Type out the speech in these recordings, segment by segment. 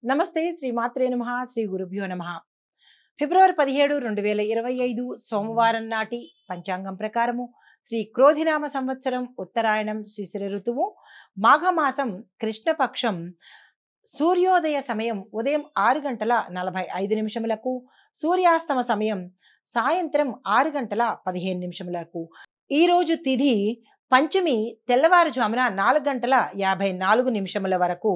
నమస్తే శ్రీ మాత్రే నమః శ్రీ గురుభ్యో నమః. ఫిబ్రవరి 17, 2025 సోమవారం నాటి పంచాంగం ప్రకారము శ్రీ క్రోధినామ సంవత్సరం ఉత్తరాయణం శిశిర ఋతువు మాఘమాసం కృష్ణపక్షం సూర్యోదయ సమయం ఉదయం 6 గంటల 45 నిమిషములకు, సూర్యాస్తమ సమయం సాయంత్రం 6 గంటల 15 నిమిషములకు. ఈరోజు తిథి పంచమి తెల్లవారుజామున 4 గంటల 54 నిమిషముల వరకు.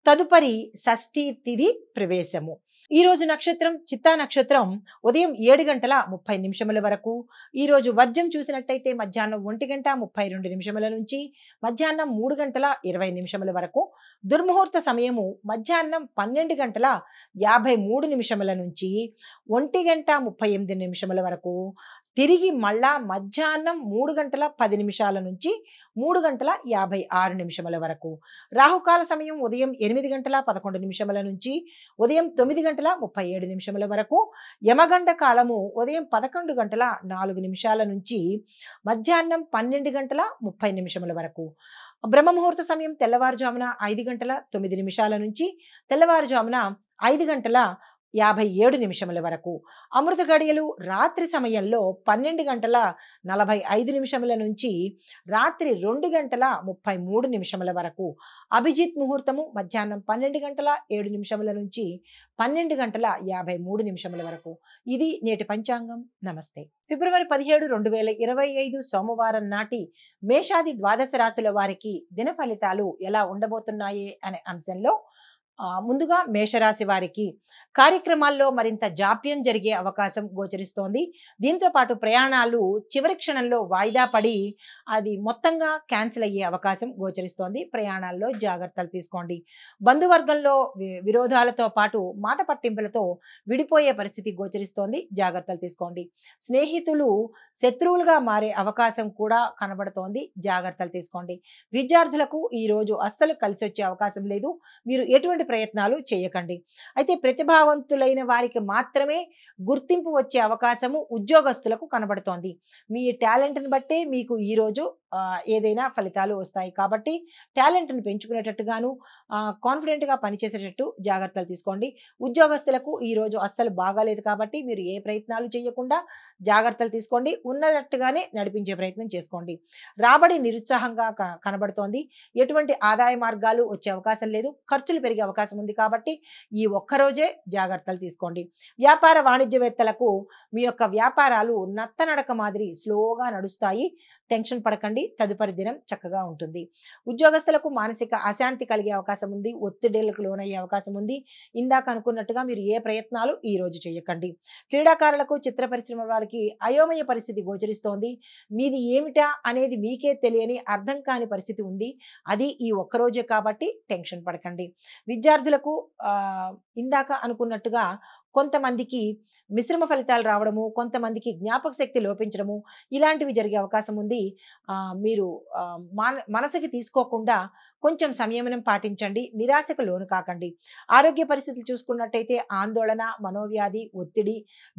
తదుపరి షష్ఠి తిథి ప్రవేశము. ఈ రోజు నక్షత్రం చిత్తా నక్షత్రం ఉదయం 7 గంటల 30 నిమిషముల వరకు. ఈ రోజు వర్జం చూసినట్టయితే మధ్యాహ్నం 1 గంట 32 నిమిషముల నుంచి మధ్యాహ్నం 3 గంటల 20 నిమిషముల వరకు. దుర్ముహూర్త సమయము మధ్యాహ్నం 12 గంటల 53 నిమిషముల నుంచి 1 గంట 38 నిమిషముల వరకు. తిరిగి మళ్ళా మధ్యాహ్నం 3 గంటల 10 నిమిషాల నుంచి 3 గంటల 56 నిమిషముల వరకు. రాహుకాల సమయం ఉదయం 8 గంటల 11 నిమిషముల నుంచి ఉదయం 9 గంటల 37 నిమిషముల వరకు. యమగండ కాలము ఉదయం 11 గంటల 4 నిమిషాల నుంచి మధ్యాహ్నం 12 గంటల 30 నిమిషముల వరకు. బ్రహ్మముహూర్త సమయం తెల్లవారుజామున 5 గంటల 9 నిమిషాల నుంచి తెల్లవారుజామున 5 గంటల 57 నిమిషముల వరకు. అమృత గడియలు రాత్రి సమయంలో 12 గంటల 45 నిమిషముల నుంచి రాత్రి 2 గంటల 33 నిమిషముల వరకు. అభిజిత్ ముహూర్తము మధ్యాహ్నం 12 గంటల 7 నిమిషముల నుంచి 12 గంటల 53 నిమిషముల వరకు. ఇది నేటి పంచాంగం. నమస్తే. ఫిబ్రవరి 17, 2025 సోమవారం నాటి మేషాది ద్వాదశ రాశుల వారికి దిన ఫలితాలు ఎలా ఉండబోతున్నాయి అనే అంశంలో ముందుగా మేషరాశి వారికి కార్యక్రమాల్లో మరింత జాప్యం జరిగే అవకాశం గోచరిస్తోంది. దీంతో పాటు ప్రయాణాలు చివరి క్షణంలో వాయిదా పడి అది మొత్తంగా క్యాన్సిల్ అయ్యే అవకాశం గోచరిస్తోంది. ప్రయాణాల్లో జాగ్రత్తలు తీసుకోండి. బంధువర్గంలో విరోధాలతో పాటు మాట పట్టింపులతో విడిపోయే పరిస్థితి గోచరిస్తోంది. జాగ్రత్తలు తీసుకోండి. స్నేహితులు శత్రువులుగా మారే అవకాశం కూడా కనబడుతోంది. జాగ్రత్తలు తీసుకోండి. విద్యార్థులకు ఈ రోజు అస్సలు కలిసి వచ్చే అవకాశం లేదు. మీరు ఎటువంటి ప్రయత్నాలు చేయకండి. అయితే ప్రతిభావంతులైన వారికి మాత్రమే గుర్తింపు వచ్చే అవకాశము ఉద్యోగస్తులకు కనబడుతోంది. మీ టాలెంట్ని బట్టే మీకు ఈ రోజు ఏదైనా ఫలితాలు వస్తాయి. కాబట్టి టాలెంట్ని పెంచుకునేటట్టుగాను కాన్ఫిడెంట్గా పనిచేసేటట్టు జాగ్రత్తలు తీసుకోండి. ఉద్యోగస్తులకు ఈ రోజు అస్సలు బాగాలేదు కాబట్టి మీరు ఏ ప్రయత్నాలు చేయకుండా జాగ్రత్తలు తీసుకోండి. ఉన్నట్టుగానే నడిపించే ప్రయత్నం చేసుకోండి. రాబడి నిరుత్సాహంగా కనబడుతోంది. ఎటువంటి ఆదాయ మార్గాలు వచ్చే అవకాశం లేదు. ఖర్చులు పెరిగే అవకాశం ఉంది కాబట్టి ఈ ఒక్కరోజే జాగ్రత్తలు తీసుకోండి. వ్యాపార వాణిజ్యవేత్తలకు మీ యొక్క వ్యాపారాలు నత్తనడక మాదిరి స్లోగా నడుస్తాయి. టెన్షన్ పడకండి. తదుపరి దినం చక్కగా ఉంటుంది. ఉద్యోగస్తులకు మానసిక అశాంతి కలిగే అవకాశం ఉంది. ఒత్తిడిలకు లోనయ్యే అవకాశం ఉంది. ఇందాక అనుకున్నట్టుగా మీరు ఏ ప్రయత్నాలు ఈ రోజు చేయకండి. క్రీడాకారులకు చిత్ర పరిశ్రమ వారికి అయోమయ పరిస్థితి గోచరిస్తోంది. మీది ఏమిటా అనేది మీకే తెలియని అర్థం కాని పరిస్థితి ఉంది. అది ఈ ఒక్కరోజే కాబట్టి టెన్షన్ పడకండి. విద్యార్థులకు ఇందాక అనుకున్నట్టుగా కొంతమందికి మిశ్రమ ఫలితాలు రావడము, కొంతమందికి జ్ఞాపక శక్తి లోపించడము ఇలాంటివి జరిగే అవకాశం ఉంది. మీరు మనసుకి తీసుకోకుండా కొంచెం సంయమనం పాటించండి. నిరాశకు లోను కాకండి. ఆరోగ్య పరిస్థితులు చూసుకున్నట్టయితే ఆందోళన, మనోవ్యాధి, ఒత్తిడి,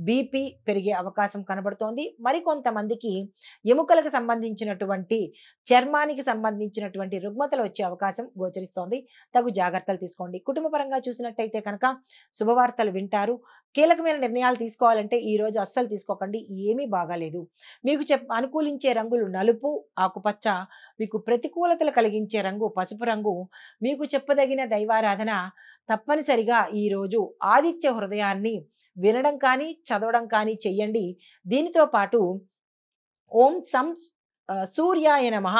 బీపీ పెరిగే అవకాశం కనబడుతోంది. మరికొంతమందికి ఎముకలకు సంబంధించినటువంటి, చర్మానికి సంబంధించినటువంటి రుగ్మతలు వచ్చే అవకాశం గోచరిస్తోంది. తగు జాగ్రత్తలు తీసుకోండి. కుటుంబ పరంగా చూసినట్టయితే కనుక శుభవార్తలు వింటారు. కీలకమైన నిర్ణయాలు తీసుకోవాలంటే ఈ రోజు అస్సలు తీసుకోకండి. ఏమీ బాగాలేదు. మీకు అనుకూలించే రంగులు నలుపు, ఆకుపచ్చ. మీకు ప్రతికూలతలు కలిగించే రంగు పసుపు రంగు. మీకు చెప్పదగిన దైవారాధన తప్పనిసరిగా ఈరోజు ఆదిత్య హృదయాన్ని వినడం కానీ చదవడం కానీ చెయ్యండి. దీనితో పాటు ఓం సం సూర్యాయ నమః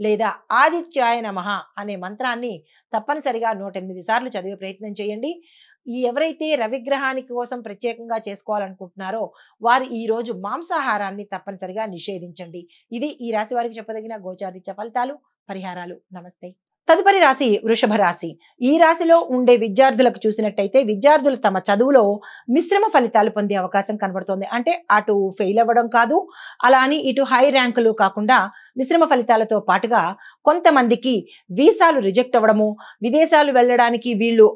లేదా ఆదిత్యాయ నమః అనే మంత్రాన్ని తప్పనిసరిగా 108 సార్లు చదివే ప్రయత్నం చేయండి. ఎవరైతే రవిగ్రహానికి కోసం ప్రత్యేకంగా చేసుకోవాలనుకుంటున్నారో వారు ఈ రోజు మాంసాహారాన్ని తప్పనిసరిగా నిషేధించండి. ఇది ఈ రాశి వారికి చెప్పదగిన గోచారిత్య ఫలితాలు, పరిహారాలు. నమస్తే. తదుపరి రాశి వృషభ రాశి. ఈ రాశిలో ఉండే విద్యార్థులకు చూసినట్టయితే విద్యార్థులు తమ చదువులో మిశ్రమ ఫలితాలు పొందే అవకాశం కనబడుతోంది. అంటే అటు ఫెయిల్ అవ్వడం కాదు, అలా అని ఇటు హై ర్యాంకులు కాకుండా మిశ్రమ ఫలితాలతో పాటుగా కొంతమందికి వీసాలు రిజెక్ట్ అవ్వడము, విదేశాలు వెళ్ళడానికి వీళ్ళు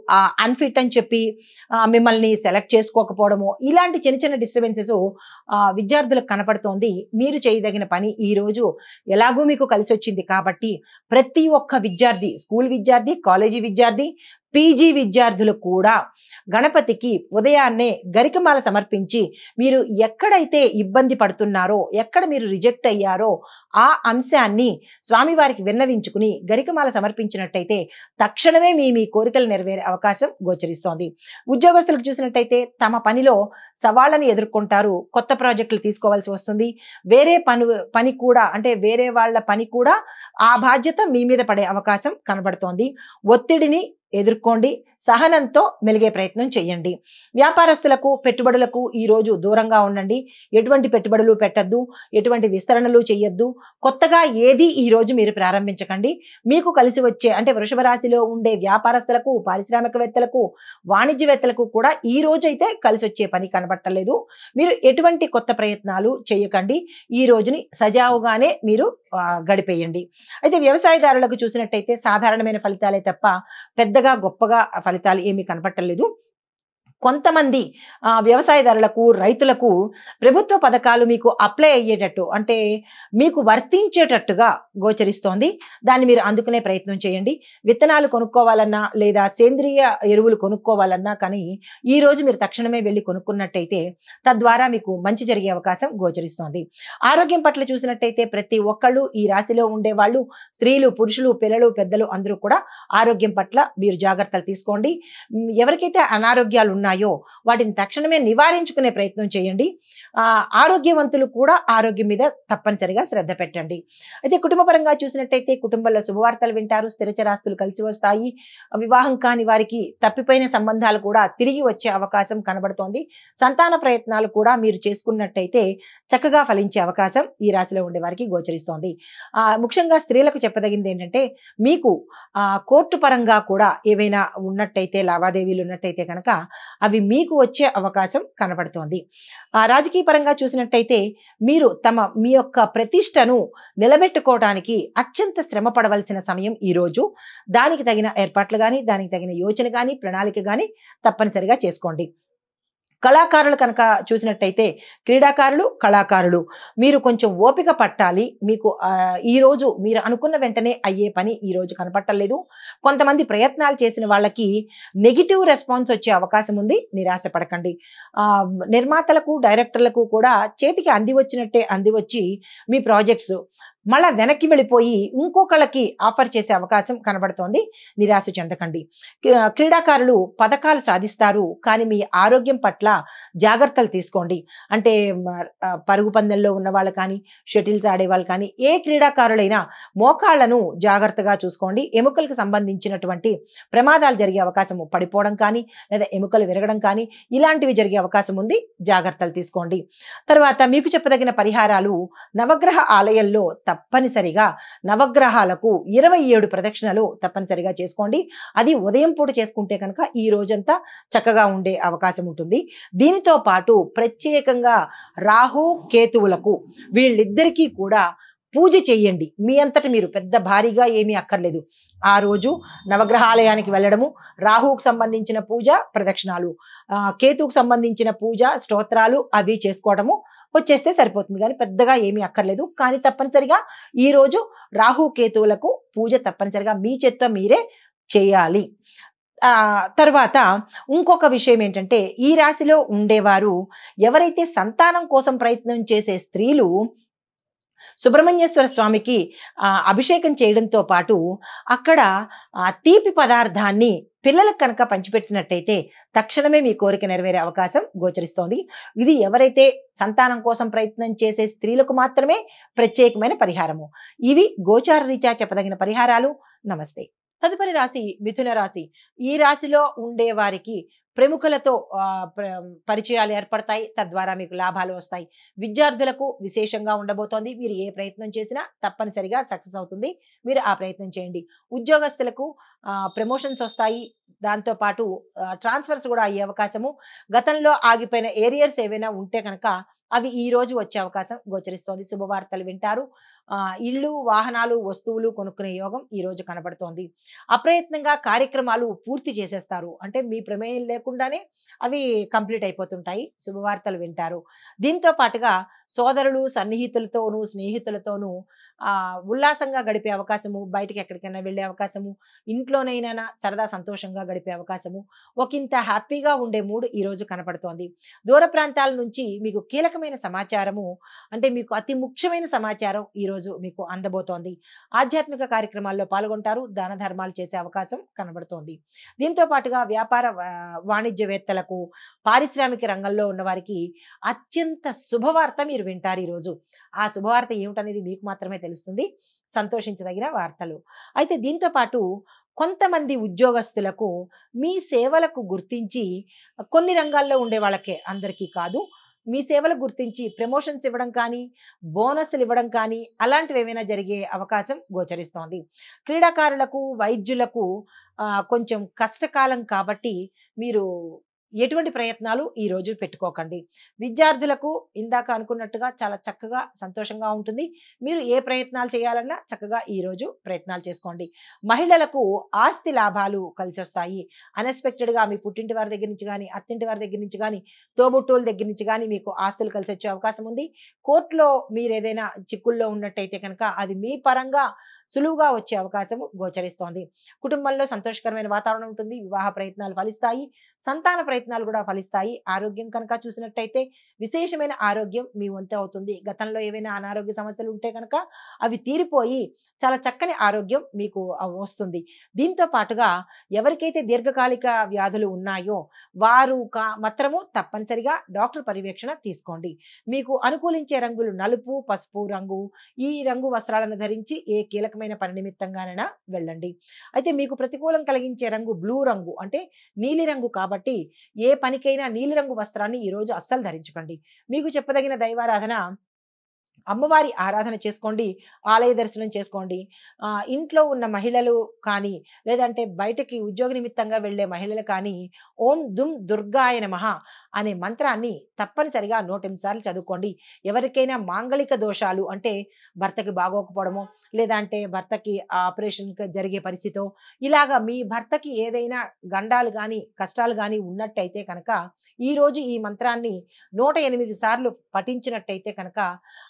అన్ఫిట్ అని చెప్పి మిమ్మల్ని సెలెక్ట్ చేసుకోకపోవడము, ఇలాంటి చిన్న చిన్న డిస్టర్బెన్సెస్ విద్యార్థులకు కనపడుతోంది. మీరు చేయదగిన పని ఈ రోజు ఎలాగూ మీకు కలిసి వచ్చింది కాబట్టి ప్రతి ఒక్క విద్యార్థి, స్కూల్ విద్యార్థి, కాలేజీ విద్యార్థి, పీజీ విద్యార్థులు కూడా గణపతికి ఉదయాన్నే గరికమాల సమర్పించి మీరు ఎక్కడైతే ఇబ్బంది పడుతున్నారో, ఎక్కడ మీరు రిజెక్ట్ అయ్యారో ఆ అంశాన్ని స్వామివారికి విన్నవించుకుని గరికమాల సమర్పించినట్టయితే తక్షణమే మీ కోరికలు నెరవేరే అవకాశం గోచరిస్తోంది. ఉద్యోగస్తులకు చూసినట్టయితే తమ పనిలో సవాళ్ళని ఎదుర్కొంటారు. కొత్త ప్రాజెక్టులు తీసుకోవాల్సి వస్తుంది. వేరే పని కూడా, అంటే వేరే వాళ్ళ పని కూడా ఆ బాధ్యత మీ మీద పడే అవకాశం కనబడుతోంది. ఒత్తిడిని ఎదుర్కోండి. సహనంతో మెలిగే ప్రయత్నం చేయండి. వ్యాపారస్తులకు, పెట్టుబడులకు ఈ రోజు దూరంగా ఉండండి. ఎటువంటి పెట్టుబడులు పెట్టద్దు, ఎటువంటి విస్తరణలు చేయొద్దు. కొత్తగా ఏది ఈ రోజు మీరు ప్రారంభించకండి. మీకు కలిసి వచ్చే, అంటే వృషభ రాశిలో ఉండే వ్యాపారస్తులకు, పారిశ్రామికవేత్తలకు, వాణిజ్యవేత్తలకు కూడా ఈ రోజు అయితే కలిసి వచ్చే పని కనబట్టలేదు. మీరు ఎటువంటి కొత్త ప్రయత్నాలు చేయకండి. ఈ రోజుని సజావుగానే మీరు గడిపేయండి. అయితే వ్యవసాయదారులకు చూసినట్టయితే సాధారణమైన ఫలితాలే తప్ప పెద్దగా గొప్పగా ఫలితాలు ఏమీ కనపట్టలేదు. కొంతమంది వ్యవసాయదారులకు, రైతులకు ప్రభుత్వ పథకాలు మీకు అప్లై అయ్యేటట్టు, అంటే మీకు వర్తించేటట్టుగా గోచరిస్తోంది. దాన్ని మీరు అందుకునే ప్రయత్నం చేయండి. విత్తనాలు కొనుక్కోవాలన్నా లేదా సేంద్రియ ఎరువులు కొనుక్కోవాలన్నా కానీ ఈ రోజు మీరు తక్షణమే వెళ్ళి కొనుక్కున్నట్టయితే తద్వారా మీకు మంచి జరిగే అవకాశం గోచరిస్తోంది. ఆరోగ్యం పట్ల చూసినట్టయితే ప్రతి ఒక్కళ్ళు, ఈ రాశిలో ఉండే వాళ్ళు, స్త్రీలు, పురుషులు, పిల్లలు, పెద్దలు అందరూ కూడా ఆరోగ్యం పట్ల మీరు జాగ్రత్తలు తీసుకోండి. ఎవరికైతే అనారోగ్యాలు ఉన్నాయో వాటిని తక్షణమే నివారించుకునే ప్రయత్నం చేయండి. ఆరోగ్యవంతులు కూడా ఆరోగ్యం మీద తప్పనిసరిగా శ్రద్ధ పెట్టండి. అయితే కుటుంబ పరంగా చూసినట్టయితే కుటుంబంలో శుభవార్తలు వింటారు. స్థిరచరాస్తులు కలిసి వస్తాయి. వివాహం కాని వారికి తప్పిపోయిన సంబంధాలు కూడా తిరిగి వచ్చే అవకాశం కనబడుతోంది. సంతాన ప్రయత్నాలు కూడా మీరు చేసుకున్నట్టయితే చక్కగా ఫలించే అవకాశం ఈ రాశిలో ఉండే వారికి గోచరిస్తోంది. ముఖ్యంగా స్త్రీలకు చెప్పదగింది ఏంటంటే, మీకు కోర్టు పరంగా కూడా ఏవైనా ఉన్నట్టయితే, లావాదేవీలు ఉన్నట్టయితే కనుక అవి మీకు వచ్చే అవకాశం కనబడుతోంది. రాజకీయ పరంగా చూసినట్టయితే మీరు మీ యొక్క ప్రతిష్టను నిలబెట్టుకోవడానికి అత్యంత శ్రమ పడవలసిన సమయం ఈ రోజు. దానికి తగిన ఏర్పాట్లు కానీ, దానికి తగిన యోచన కానీ, ప్రణాళిక కానీ తప్పనిసరిగా చేసుకోండి. కళాకారులు కనుక చూసినట్టయితే క్రీడాకారులు, కళాకారులు మీరు కొంచెం ఓపిక పట్టాలి. మీకు ఈ రోజు మీరు అనుకున్న వెంటనే అయ్యే పని ఈ రోజు కనపట్టలేదు. కొంతమంది ప్రయత్నాలు చేసిన వాళ్ళకి నెగిటివ్ రెస్పాన్స్ వచ్చే అవకాశం ఉంది. నిరాశ పడకండి. నిర్మాతలకు, డైరెక్టర్లకు కూడా చేతికి అంది వచ్చినట్టే అంది వచ్చి మీ ప్రాజెక్ట్స్ మళ్ళా వెనక్కి వెళ్ళిపోయి ఇంకొకళ్ళకి ఆఫర్ చేసే అవకాశం కనబడుతోంది. నిరాశ చెందకండి. క్రీడాకారులు పథకాలు సాధిస్తారు. కానీ మీ ఆరోగ్యం పట్ల జాగ్రత్తలు తీసుకోండి. అంటే పరుగు పందెంలో ఉన్న వాళ్ళు కానీ, షటిల్స్ ఆడేవాళ్ళు కానీ, ఏ క్రీడాకారులైనా మోకాళ్లను జాగ్రత్తగా చూసుకోండి. ఎముకలకు సంబంధించినటువంటి ప్రమాదాలు జరిగే అవకాశం, పడిపోవడం కానీ లేదా ఎముకలు విరగడం కానీ ఇలాంటివి జరిగే అవకాశం ఉంది. జాగ్రత్తలు తీసుకోండి. తర్వాత మీకు చెప్పదగిన పరిహారాలు, నవగ్రహ ఆలయంలో తప్పనిసరిగా నవగ్రహాలకు 27 ప్రదక్షిణలు తప్పనిసరిగా చేసుకోండి. అది ఉదయం పూట చేసుకుంటే కనుక ఈ రోజంతా చక్కగా ఉండే అవకాశం ఉంటుంది. దీనితో పాటు ప్రత్యేకంగా రాహు, కేతువులకు వీళ్ళిద్దరికీ కూడా పూజ చేయండి. మీ అంతట మీరు, పెద్ద భారీగా ఏమీ అక్కర్లేదు. ఆ రోజు నవగ్రహాలయానికి వెళ్ళడము, రాహువుకు సంబంధించిన పూజ, ప్రదక్షిణాలు, కేతువుకు సంబంధించిన పూజ, స్తోత్రాలు అవి చేసుకోవడము వచ్చేస్తే సరిపోతుంది. కానీ పెద్దగా ఏమీ అక్కర్లేదు. కానీ తప్పనిసరిగా ఈ రోజు రాహు, కేతువులకు పూజ తప్పనిసరిగా మీ చేత్తో మీరే చేయాలి. తర్వాత ఇంకొక విషయం ఏంటంటే, ఈ రాశిలో ఉండేవారు ఎవరైతే సంతానం కోసం ప్రయత్నం చేసే స్త్రీలు సుబ్రహ్మణ్యేశ్వర స్వామికి అభిషేకం చేయడంతో పాటు అక్కడ తీపి పదార్థాన్ని పిల్లలకు కనుక పంచిపెట్టినట్టయితే తక్షణమే మీ కోరిక నెరవేరే అవకాశం గోచరిస్తోంది. ఇది ఎవరైతే సంతానం కోసం ప్రయత్నం చేసే స్త్రీలకు మాత్రమే ప్రత్యేకమైన పరిహారము. ఇవి గోచార రీత్యా చెప్పదగిన పరిహారాలు. నమస్తే. తదుపరి రాశి మిథున రాశి. ఈ రాశిలో ఉండే వారికి ప్రముఖులతో పరిచయాలు ఏర్పడతాయి. తద్వారా మీకు లాభాలు వస్తాయి. విద్యార్థులకు విశేషంగా ఉండబోతోంది. మీరు ఏ ప్రయత్నం చేసినా తప్పనిసరిగా సక్సెస్ అవుతుంది. మీరు ఆ ప్రయత్నం చేయండి. ఉద్యోగస్తులకు ప్రమోషన్స్ వస్తాయి. దాంతో పాటు ట్రాన్స్ఫర్స్ కూడా అయ్యే అవకాశము. గతంలో ఆగిపోయిన ఏరియర్స్ ఏవైనా ఉంటే కనుక అవి ఈ రోజు వచ్చే అవకాశం గోచరిస్తోంది. శుభవార్తలు వింటారు. ఇళ్ళు, వాహనాలు, వస్తువులు కొనుక్కునే యోగం ఈ రోజు కనబడుతోంది. అప్రయత్నంగా కార్యక్రమాలు పూర్తి చేసేస్తారు. అంటే మీ ప్రమేయం లేకుండానే అవి కంప్లీట్ అయిపోతుంటాయి. శుభవార్తలు వింటారు. దీంతో పాటుగా సోదరులు, సన్నిహితులతోనూ, స్నేహితులతోనూ ఉల్లాసంగా గడిపే అవకాశము, బయటికి ఎక్కడికైనా వెళ్ళే అవకాశము, ఇంట్లోనైనా సరదా సంతోషంగా గడిపే అవకాశము, ఒకింత హ్యాపీగా ఉండే మూడ్ ఈరోజు కనపడుతోంది. దూర ప్రాంతాల నుంచి మీకు కీలకమైన సమాచారము, అంటే మీకు అతి ముఖ్యమైన సమాచారం ఈరోజు మీకు అందబోతోంది. ఆధ్యాత్మిక కార్యక్రమాల్లో పాల్గొంటారు. దాన ధర్మాలు చేసే అవకాశం కనబడుతోంది. దీంతో పాటుగా వ్యాపార వాణిజ్యవేత్తలకు, పారిశ్రామిక రంగంలో ఉన్నవారికి అత్యంత శుభవార్త మీరు వింటారు ఈరోజు. ఆ శుభవార్త ఏమిటనేది మీకు మాత్రమే తెలుస్తుంది. సంతోషించదగిన వార్తలు. అయితే దీంతో పాటు కొంతమంది ఉద్యోగస్తులకు మీ సేవలకు గుర్తించి, కొన్ని రంగాల్లో ఉండే వాళ్ళకే, అందరికీ కాదు, మీ సేవలు గుర్తించి ప్రమోషన్స్ ఇవ్వడం కానీ, బోనస్‌లు ఇవ్వడం కానీ అలాంటివి ఏమైనా జరిగే అవకాశం గోచరిస్తోంది. క్రీడాకారులకు, వైద్యులకు కొంచెం కష్టకాలం కాబట్టి మీరు ఎటువంటి ప్రయత్నాలు ఈ రోజు పెట్టుకోకండి. విద్యార్థులకు ఇందాక అనుకున్నట్టుగా చాలా చక్కగా, సంతోషంగా ఉంటుంది. మీరు ఏ ప్రయత్నాలు చేయాలన్నా చక్కగా ఈ రోజు ప్రయత్నాలు చేసుకోండి. మహిళలకు ఆస్తి లాభాలు కలిసొస్తాయి. అన్‌ఎక్స్‌పెక్టెడ్‌గా మీ పుట్టింటి వారి దగ్గర నుంచి గాని, అత్తింటి వారి దగ్గర నుంచి గాని, తోబుట్టువుల దగ్గర నుంచి గాని మీకు ఆస్తులు కలిసొచ్చే అవకాశం ఉంది. కోర్ట్‌లో మీరేదైనా చిక్కుల్లో ఉన్నట్టయితే కనుక అది మీ పరంగా సులువుగా వచ్చే అవకాశం గోచరిస్తోంది. కుటుంబంలో సంతోషకరమైన వాతావరణం ఉంటుంది. వివాహ ప్రయత్నాలు ఫలిస్తాయి. సంతాన ప్రయత్నాలు కూడా ఫలిస్తాయి. ఆరోగ్యం కనుక చూసినట్టయితే విశేషమైన ఆరోగ్యం మీ వంతు అవుతుంది. గతంలో ఏవైనా అనారోగ్య సమస్యలు ఉంటే కనుక అవి తీరిపోయి చాలా చక్కని ఆరోగ్యం మీకు వస్తుంది. దీంతో పాటుగా ఎవరికైతే దీర్ఘకాలిక వ్యాధులు ఉన్నాయో వారు మాత్రము తప్పనిసరిగా డాక్టర్ పర్యవేక్షణ తీసుకోండి. మీకు అనుకూలించే రంగులు నలుపు, పసుపు రంగు. ఈ రంగు వస్త్రాలను ధరించి ఏ కీలకమైన పని నిమిత్తంగానైనా వెళ్ళండి. అయితే మీకు ప్రతికూలం కలిగించే రంగు బ్లూ రంగు, అంటే నీలిరంగు కాబట్టి ఏ పనికైనా నీలిరంగు వస్త్రాన్ని ఈరోజు అస్సలు ధరించకండి. మీకు చెప్పదగిన దైవారాధన అమ్మవారి ఆరాధన చేసుకోండి. ఆలయ దర్శనం చేసుకోండి. ఇంట్లో ఉన్న మహిళలు కానీ, లేదంటే బయటకి ఉద్యోగ నిమిత్తంగా వెళ్ళే మహిళలు కానీ, ఓం దుమ్ దుర్గాయ నమః అనే మంత్రాన్ని తప్పనిసరిగా 108 సార్లు చదువుకోండి. ఎవరికైనా మాంగళిక దోషాలు, అంటే భర్తకి బాగోకపోవడమో, లేదంటే భర్తకి ఆపరేషన్ జరిగే పరిస్థితో, ఇలాగా మీ భర్తకి ఏదైనా గండాలు గాని, కష్టాలు గాని ఉన్నట్టయితే కనుక ఈరోజు ఈ మంత్రాన్ని 108 సార్లు పఠించినట్టయితే కనుక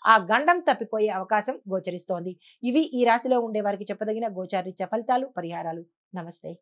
ఆ గండం తప్పిపోయే అవకాశం గోచరిస్తోంది. ఇవి ఈ రాశిలో ఉండే వారికి చెప్పదగిన గోచారరీత్యా ఫలితాలు, పరిహారాలు. నమస్తే.